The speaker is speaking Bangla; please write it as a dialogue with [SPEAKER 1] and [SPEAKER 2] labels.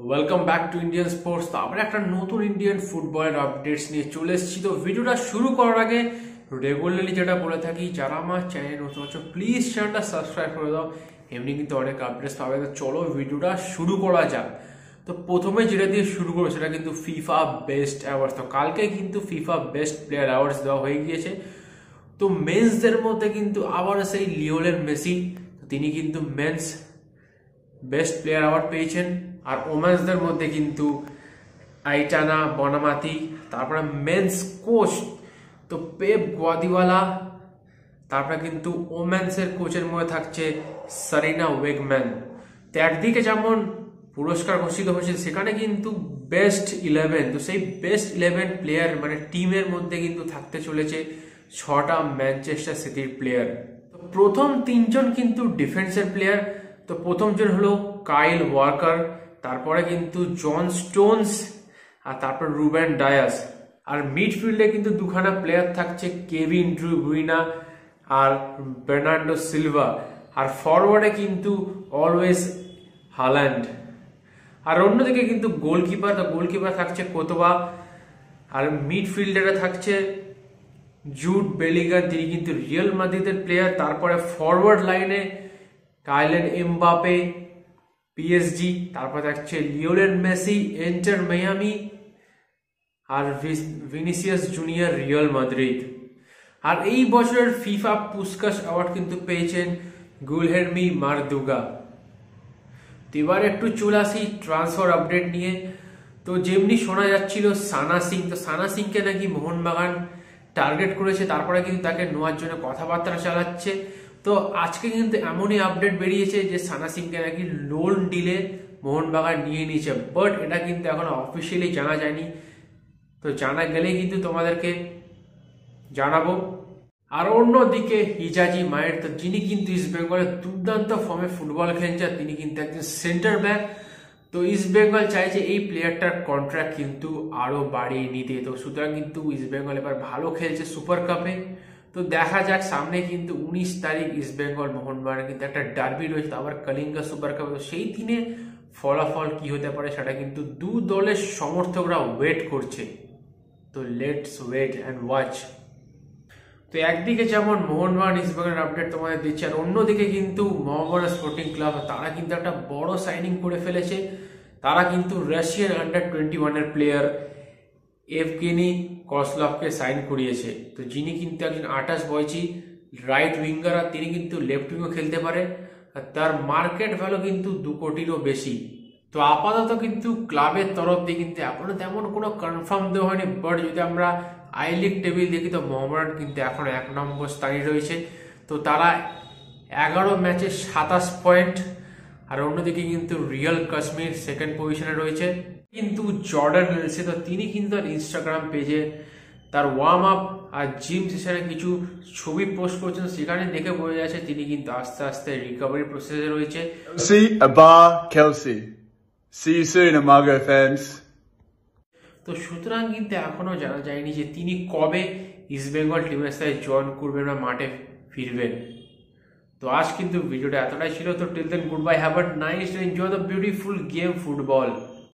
[SPEAKER 1] Welcome back to Indian sports. তো আমরা একটা নতুন ইন্ডিয়ান ফুটবলের আপডেটস নিয়ে চলে এসেছি। তো ভিডিওটা শুরু করার আগে রেগুলারলি যেটা বলে থাকি, যারা আমার চ্যানেল নতুন আছো প্লিজ চ্যানেলটা সাবস্ক্রাইব করে দাও, এমনি কিন্তু অনেক আপডেটস পাবে। তো চলো ভিডিওটা শুরু করা যাক। তো প্রথমে যেটা দিয়ে শুরু করবো সেটা কিন্তু ফিফা বেস্ট অ্যাওয়ার্ডস। তো কালকে কিন্তু ফিফা বেস্ট প্লেয়ার অ্যাওয়ার্ডস দেওয়া হয়ে গিয়েছে। তো মেন্সদের মধ্যে কিন্তু আবার সেই লিওনেল মেসি, তিনি কিন্তু মেন্স বেস্ট প্লেয়ার অ্যাওয়ার্ড পেয়েছেন। আর ওমেন্সদের মধ্যে কিন্তু আইটানা বনামাতি, তারপরে মেন্স কোচ তো পেপ গার্দিওলা, তারপরে কিন্তু ওমেন্সের কোচের মধ্যে থাকছে সারিনা ওয়েগম্যান। তো একদিকে যেমন পুরস্কার ঘোষিত হয়েছে, সেখানে কিন্তু বেস্ট 11, তো সেই বেস্ট 11 প্লেয়ার মানে টিমের মধ্যে কিন্তু থাকতে চলেছে 6টা ম্যানচেস্টার সিটির প্লেয়ার। তো প্রথম 3জন কিন্তু ডিফেন্সের প্লেয়ার। তো প্রথমজন হলো কাইল ওয়াকার, তারপরে কিন্তু জন স্টোনস, আর তারপর রুবেন ডায়াস। আর মিডফিল্ডে কিন্তু দুখানা প্লেয়ার থাকছে, কেভিন ড্রু ব্রুইনা আর বার্নার্ডো সিলভা। আর ফরওয়ার্ডে কিন্তু অলওয়েজ হাল্যান্ড। আর অন্যদিকে কিন্তু গোলকিপার থাকছে কোতোয়া। আর মিডফিল্ডারে থাকছে জুড বেলিগান, তিনি কিন্তু রিয়াল মাদ্রিদের প্লেয়ার। তারপরে ফরওয়ার্ড লাইনে কাইলেন এমবাপে পিএসজি, তারপর থাকছে লিওনেল মেসি ইন্টার মায়ামি, আর ভিনিসিয়াস জুনিয়র রিয়াল মাদ্রিদ। আর এই বছরের ফিফা পুস্কাস অ্যাওয়ার্ড কিন্তু পেয়েছেন গুলহেরমি মারদুগা। তো এবার একটু চলে আসি ট্রান্সফার আপডেট নিয়ে। তো যেমনি শোনা যাচ্ছিল সানা সিং, তো সানা সিংকে নাকি মোহনবাগান টার্গেট করেছে, তারপরে কিন্তু তাকে নেওয়ার জন্য কথাবার্তা চালাচ্ছে। তো আজকে কিন্তু এমনই আপডেট বেরিয়েছে যে সানা সিংকে নাকি লোন ডিলে মোহনবাগান নিয়ে নিয়েছে, বাট এটা কিন্তু এখনো অফিসিয়ালি জানা যায়নি। তো জানা গেলেই কিন্তু তোমাদেরকে জানাবো। আর অন্যদিকে হিজাজি মায়ের, তো যিনি কিন্তু ইস্ট বেঙ্গলের দুর্দান্ত ফর্মে ফুটবল খেলছেন, তিনি কিন্তু একজন সেন্টার ব্যাক। তো ইস্ট বেঙ্গল চাইছে এই প্লেয়ারটার কন্ট্রাক্ট কিন্তু আরো বাড়িয়ে নিতে। তো সুতরাং কিন্তু ইস্ট বেঙ্গল এবার ভালো খেলছে সুপার কাপে। তো দেখা যাক, সামনে কিন্তু 19 তারিখ ইস্ট বেঙ্গল মোহনবাগান কিন্তু একটা ডার্বি রয়েছে, আবার কলিঙ্গা সুপার কাপে। তো সেই দিনে ফলাফল কি হতে পারে সেটা কিন্তু দু দলের সমর্থকরা ওয়েট করছে। তো লেটস ওয়েট অ্যান্ড ওয়াচ। তো একদিকে যেমন মোহনবাগান ইস্ট বেঙ্গলের আপডেট তোমাদের দিচ্ছে, আর অন্যদিকে কিন্তু মোহামেডান স্পোর্টিং ক্লাব, তারা কিন্তু একটা বড় সাইনিং করে ফেলেছে। তারা কিন্তু রাশিয়ান আন্ডার 21-এর প্লেয়ার এভগেনি কসলভকে সাইন করিয়েছে। তো যিনি কিন্তু একজন 28 বয়সী রাইট উইঙ্গার, আর তিনি কিন্তু লেফট উইংও খেলতে পারে। আর তার মার্কেট ভ্যালু কিন্তু 2 কোটিরও বেশি। তো আপাতত কিন্তু ক্লাবের তরফ দিয়ে কিন্তু এখনো তেমন কোনো কনফার্ম দেওয়া হয়নি, বাট যদি আমরা আই লিগ টেবিল দেখি তো মোহামেডান কিন্তু এখন 1 নম্বর স্থানে রয়েছে। তো তারা 11 ম্যাচে 27 পয়েন্ট। আর অন্যদিকে কিন্তু রিয়াল কাশ্মীর সেকেন্ড পজিশনে রয়েছে। কিন্তু জর্ডান মিলসে, তো তিনি কিন্তু তার ইনস্টাগ্রাম পেজে তার ওয়ার্ম আপ আর জিম সেশনে কিছু ছবি পোস্ট করছেন, সেখানে দেখে বোঝা যাচ্ছে তিনি কিন্তু আস্তে আস্তে রিকভারি প্রসেসে রয়েছে।
[SPEAKER 2] Kelsey. See you soon, Amago fans.
[SPEAKER 1] তো সুতরাং কিন্তু এখনো জানা যায়নি যে তিনি কবে ইস্ট বেঙ্গল টিমের সাথে জয়েন করবেন বা মাঠে ফিরবেন। তো আজ কিন্তু ভিডিওটা এতটাই ছিল। তো till then goodbye, have a nice day, enjoy the beautiful game football.